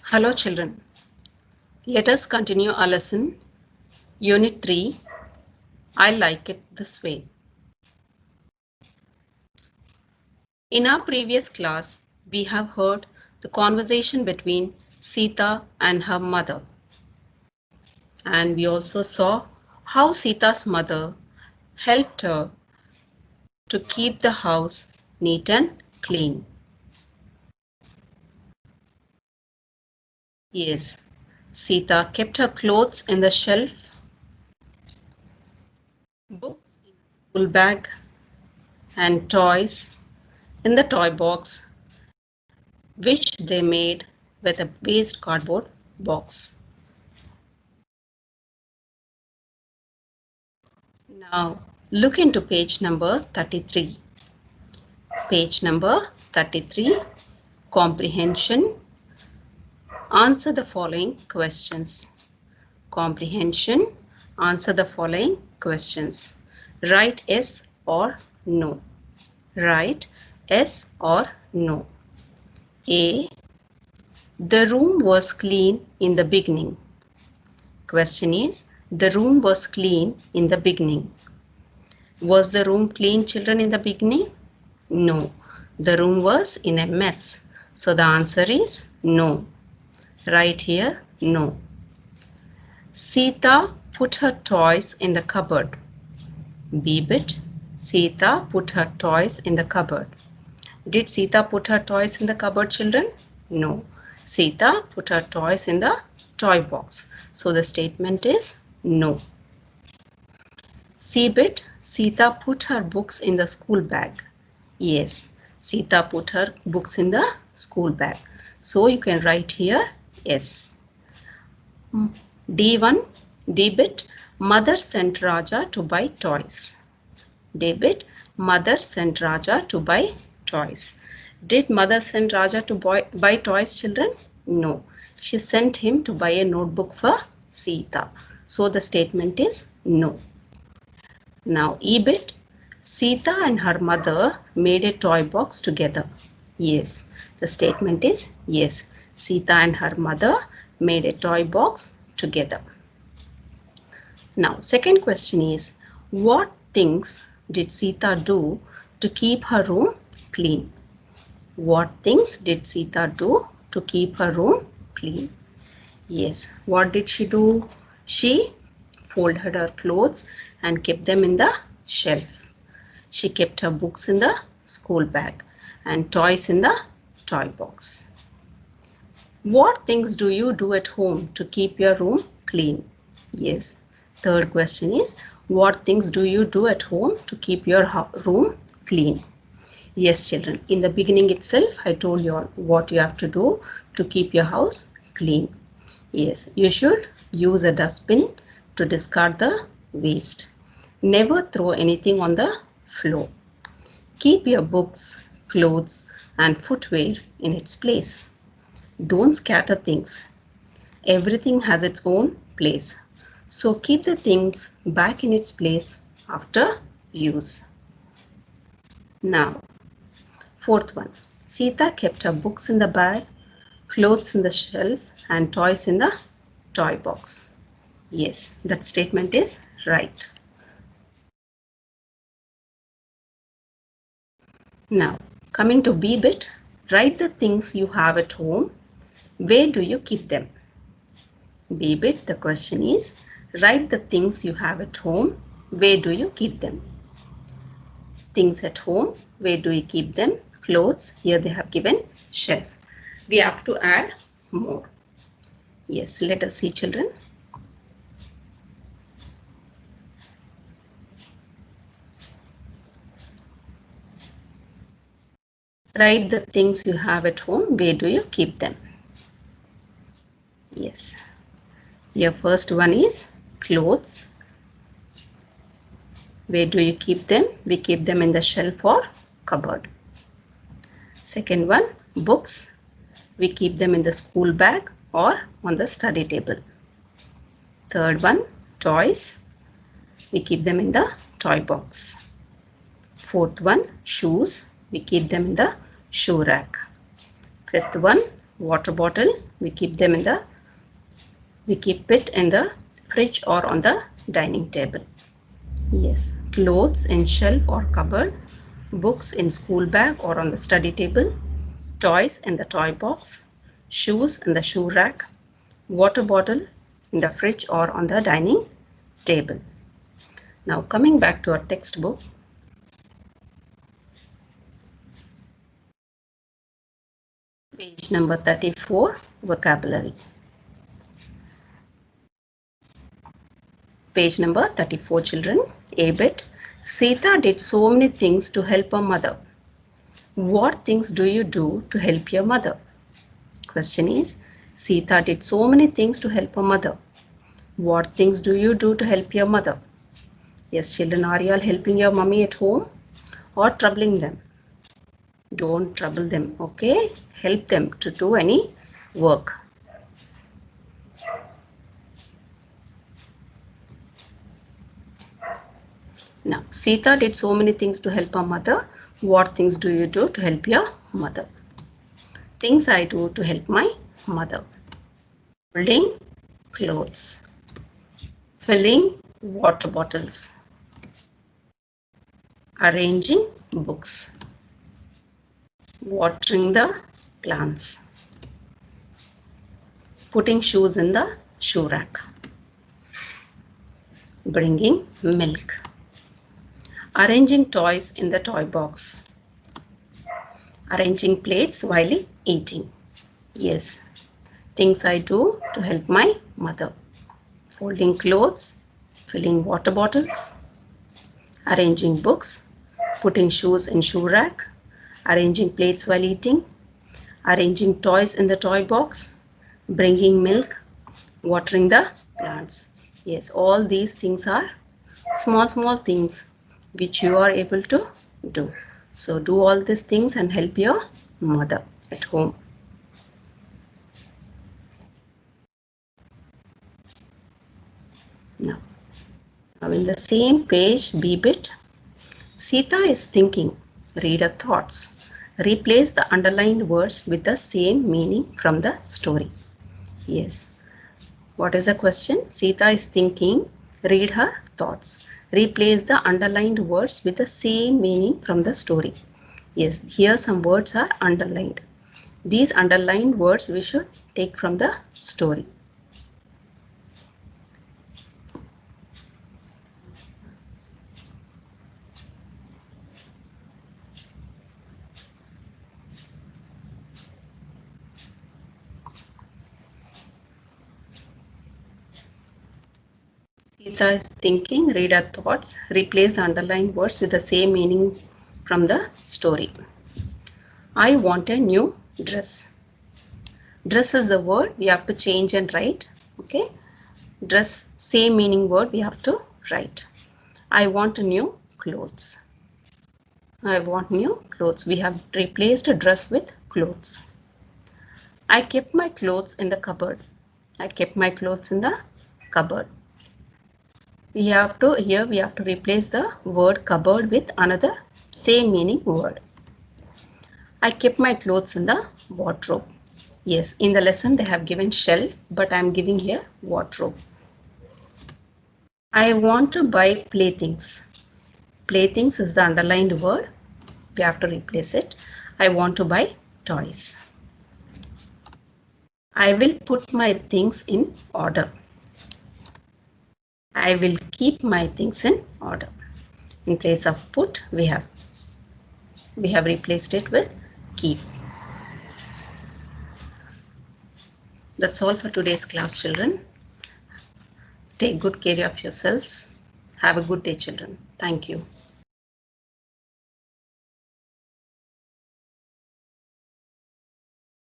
Hello children, let us continue our lesson, Unit 3, I like it this way. In our previous class, we have heard the conversation between Sita and her mother. And we also saw how Sita's mother helped her to keep the house neat and clean. Yes, Sita kept her clothes in the shelf, books in a school bag, and toys in the toy box, which they made with a waste cardboard box. Now look into page number 33. Page number 33, comprehension. Answer the following questions. Comprehension. Answer the following questions. Write yes or no. Write yes or no. A. The room was clean in the beginning. Question is, the room was clean in the beginning. Was the room clean, children, in the beginning? No. The room was in a mess. So the answer is no. Right here, no. Sita put her toys in the cupboard. B bit. Sita put her toys in the cupboard. Did Sita put her toys in the cupboard, children? No. Sita put her toys in the toy box. So the statement is no. C bit. Sita put her books in the school bag. Yes, Sita put her books in the school bag. So you can write here yes. D1. D bit. Mother sent Raja to buy toys. D bit. Mother sent Raja to buy toys. Did mother send Raja to buy toys, children? No. She sent him to buy a notebook for Sita. So the statement is no. Now E bit. Sita and her mother made a toy box together. Yes, the statement is yes. Sita and her mother made a toy box together. Now, second question is, what things did Sita do to keep her room clean? What things did Sita do to keep her room clean? Yes, what did she do? She folded her clothes and kept them in the shelf. She kept her books in the school bag and toys in the toy box. What things do you do at home to keep your room clean? Yes. Third question is, what things do you do at home to keep your room clean? Yes, children. In the beginning itself, I told you all what you have to do to keep your house clean. Yes, you should use a dustbin to discard the waste. Never throw anything on the floor. Keep your books, clothes, and footwear in its place. Don't scatter things. Everything has its own place. So keep the things back in its place after use. Now, fourth one. Sita kept her books in the bag, clothes in the shelf, and toys in the toy box. Yes, that statement is right. Now, coming to B bit, write the things you have at home. Where do you keep them? B bit, the question is, write the things you have at home. Where do you keep them? Things at home, where do you keep them? Clothes, here they have given shelf. We have to add more. Yes, let us see, children. Write the things you have at home. Where do you keep them? Yes. Your first one is clothes. Where do you keep them? We keep them in the shelf or cupboard. Second one, books. We keep them in the school bag or on the study table. Third one, toys. We keep them in the toy box. Fourth one, shoes. We keep them in the shoe rack. Fifth one, Water bottle, we keep it in the fridge or on the dining table. Yes. Clothes in shelf or cupboard. Books in school bag or on the study table. Toys in the toy box. Shoes in the shoe rack. Water bottle in the fridge or on the dining table. Now coming back to our textbook. Page number 34, vocabulary. Page number 34, children. A bit. Sita did so many things to help her mother. What things do you do to help your mother? Question is, Sita did so many things to help her mother. What things do you do to help your mother? Yes, children, are you all helping your mummy at home or troubling them? Don't trouble them, okay? Help them to do any work. Now, Sita did so many things to help her mother. What things do you do to help your mother? Things I do to help my mother. Folding clothes. Filling water bottles. Arranging books. Watering the plants. Putting shoes in the shoe rack. Bringing milk. Arranging toys in the toy box. Arranging plates while eating. Yes, things I do to help my mother. Folding clothes, filling water bottles, arranging books, putting shoes in shoe rack, arranging plates while eating, arranging toys in the toy box, bringing milk, watering the plants. Yes, all these things are small things which you are able to do. So do all these things and help your mother at home. Now in the same page, B bit, Sita is thinking. Read her thoughts. Replace the underlined words with the same meaning from the story. Yes. What is the question? Sita is thinking. Read her thoughts. Replace the underlined words with the same meaning from the story. Yes, here some words are underlined. These underlined words we should take from the story. Sita is thinking, read her thoughts, replace the underlined words with the same meaning from the story. I want a new dress. Dress is a word we have to change and write. Okay. Dress, same meaning word we have to write. I want new clothes. I want new clothes. We have replaced a dress with clothes. I kept my clothes in the cupboard. I kept my clothes in the cupboard. We have to replace the word cupboard with another same meaning word. I kept my clothes in the wardrobe. Yes, in the lesson they have given shelf, but I am giving here wardrobe. I want to buy playthings. Playthings is the underlined word. We have to replace it. I want to buy toys. I will put my things in order. I will keep my things in order. In place of put, we have replaced it with keep. That's all for today's class, children. Take good care of yourselves. Have a good day, children. Thank you.